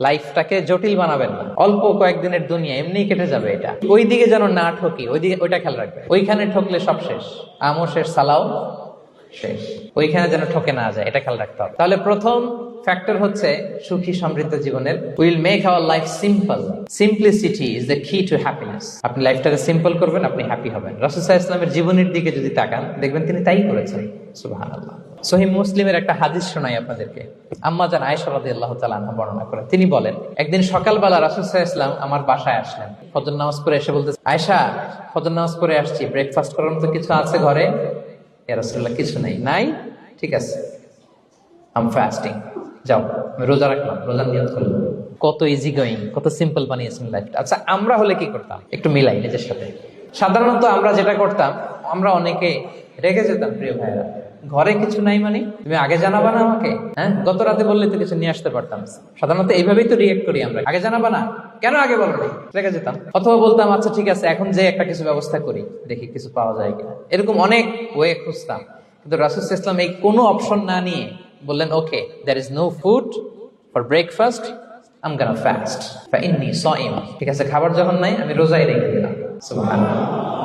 লাইফটাকে জটিল বানাবেন না। অল্প কয়েকদিনের দুনিয়া এমনি কেটে যাবে, এটা ওই দিকে যেন না ঠকি, ওইটা খেয়াল রাখবে। ওইখানে ঠকলে সব শেষ, আমও শেষ, সালাও শেষ। ওইখানে যেন ঠকে না যায়, এটা খেয়াল রাখতে হবে। তাহলে প্রথম ফ্যাক্টর হচ্ছে সুখী সমৃদ্ধ জীবনের will make our life simple. Simplicity is the কি টু হ্যাপিনেস। আপনি লাইফটাকে সিম্পল করবেন, আপনি হ্যাপি হবেন। রাসূল সাল্লাল্লাহু আলাইহি ওয়াসাল্লামের জীবনের দিকে যদি তাকান, দেখবেন তিনি তাই করেছেন। সুবহানাল্লাহ। সহিহ মুসলিমের একটা হাদিস শোনাই আপনাদেরকে। আম্মা জান আয়েশা রাদিয়াল্লাহু তাআলা আনহা বর্ণনা করেন। তিনি বলেন, একদিন সকালবেলা রাসূল সাল্লাল্লাহু আলাইহি ওয়াসাল্লাম আমার বাসায় আসলেন। ফজর নামাজ পড়ে এসে বলতেছে, আয়েশা ফজর নামাজ পড়ে আসছি, ব্রেকফাস্ট করার মতো কিছু আছে ঘরে? ইয়া রাসূলুল্লাহ, কিছু নাই। নাই? ঠিক আছে, আম ফাস্টিং, যাও আমি রোজা রাখলাম, রোজা নিয়ত করলাম। কত ইজি গোয়িং, কত সিম্পল বানিয়েছেন লাইফটা। আচ্ছা, আমরা হলে কি করতাম? একটু মিলাই নিজের সাথে। সাধারণত আমরা যেটা করতাম, আমরা অনেকে রেগে যেতাম। প্রিয় ভাইয়েরা, ঘরে কিছু নাই মানে তুমি আগে জানাবা না আমাকে? হ্যাঁ, গত রাতে বললে তো কিছু নিয়ে আসতে পারতাম। সাধারণত এইভাবেই তো রিয়েক্ট করি আমরা, আগে জানাবা না কেন, আগে বলো না, রেগে যেতাম। অথবা বলতাম, আচ্ছা ঠিক আছে, এখন যে একটা কিছু ব্যবস্থা করি, দেখি কিছু পাওয়া যায় কিনা। এরকম অনেক ওয়ে খুঁজতাম। কিন্তু রাসূল সাল্লাল্লাহু আলাইহি ওয়াসাল্লাম এই কোনো অপশন না নিয়ে বললেন, ওকে, there is no food for breakfast, I'm gonna fast, fa inni sa'im। ঠিক আছে, খাবার যখন নাই আমি রোজাই রেখে দিলাম। সুবহানাল্লাহ।